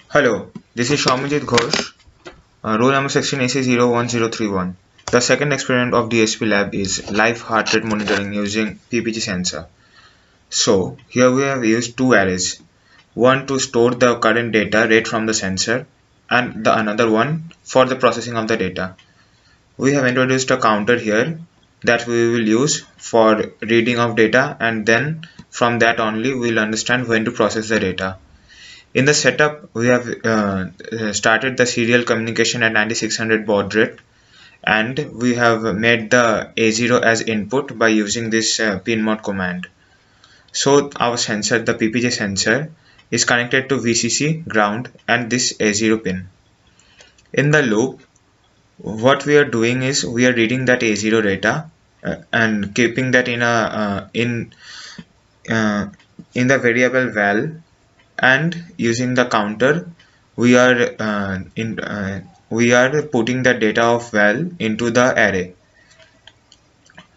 Hello, this is Shomajit Ghosh, roll number 16EC01031. The second experiment of DSP lab is live heart rate monitoring using PPG sensor. So here we have used two arrays, one to store the current data rate from the sensor and the another one for the processing of the data. We have introduced a counter here that we will use for reading of data, and then from that only we will understand when to process the data. In the setup, we have started the serial communication at 9600 baud rate, and we have made the A0 as input by using this pin mod command. So our sensor, the PPG sensor, is connected to VCC, ground, and this A0 pin. In the loop, what we are doing is we are reading that A0 data and keeping that in a in the variable val, and using the counter we are putting the data of val into the array.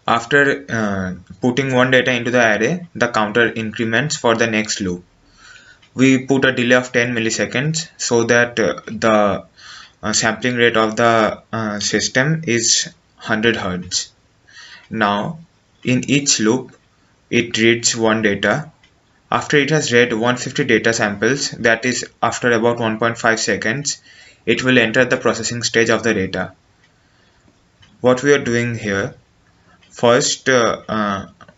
After putting one data into the array, the counter increments for the next loop. We put a delay of 10 milliseconds so that the sampling rate of the system is 100 Hz. Now in each loop it reads one data. After it has read 150 data samples, that is after about 1.5 seconds, it will enter the processing stage of the data. What we are doing here, first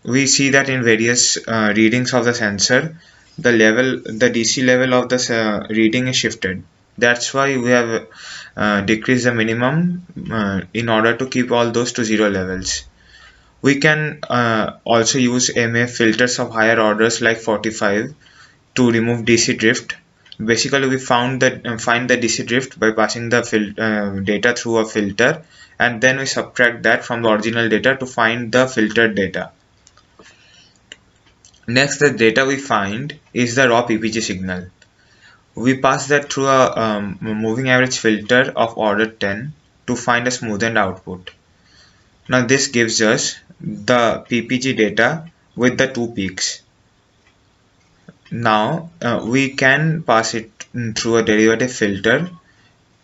we see that in various readings of the sensor, the DC level of the reading is shifted. That's why we have decreased the minimum in order to keep all those to 0 levels. We can also use MA filters of higher orders like 45 to remove DC drift. Basically, we find the DC drift by passing the data through a filter, and then we subtract that from the original data to find the filtered data. Next, the data we find is the raw PPG signal. We pass that through a moving average filter of order 10 to find a smoothened output. Now this gives us the PPG data with the two peaks. Now we can pass it through a derivative filter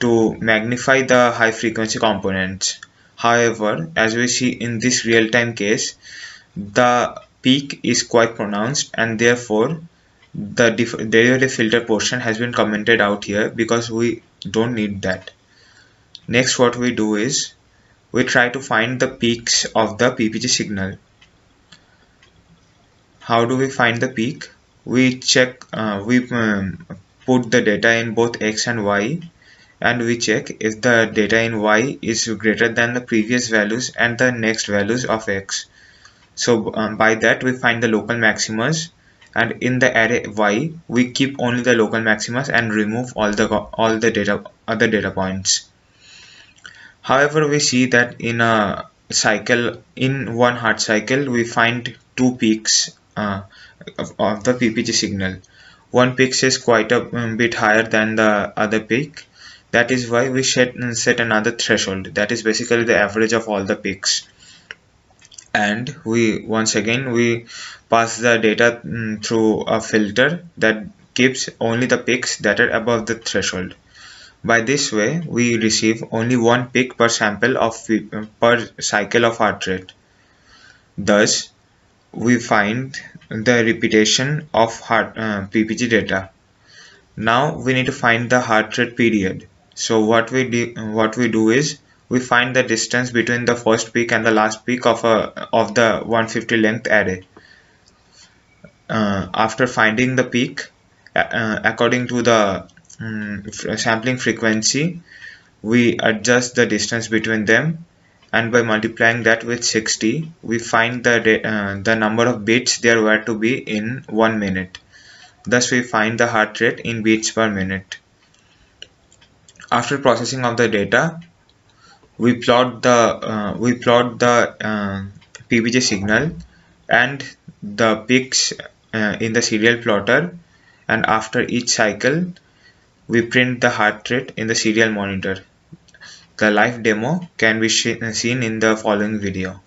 to magnify the high frequency components. However, as we see in this real-time case, the peak is quite pronounced, and therefore the derivative filter portion has been commented out here because we don't need that. Next, what we do is we try to find the peaks of the PPG signal. How do we find the peak? We check, put the data in both X and Y, and we check if the data in Y is greater than the previous values and the next values of X. So by that we find the local maximas, and in the array Y we keep only the local maximas and remove all the other data points. However, we see that in a cycle, in one heart cycle, we find two peaks of the PPG signal. One peak is quite a bit higher than the other peak. That is why we set another threshold. That is basically the average of all the peaks. And once again we pass the data through a filter that keeps only the peaks that are above the threshold. By this way, we receive only one peak per sample per cycle of heart rate. Thus, we find the repetition of PPG data. Now we need to find the heart rate period. So what we do is we find the distance between the first peak and the last peak of the 150 length array. After finding the peak, according to the sampling frequency, we adjust the distance between them, and by multiplying that with 60 we find the number of beats there were to be in 1 minute. Thus we find the heart rate in beats per minute. After processing of the data, we plot the PPG signal and the peaks in the serial plotter, and after each cycle we print the heart rate in the serial monitor. The live demo can be seen in the following video.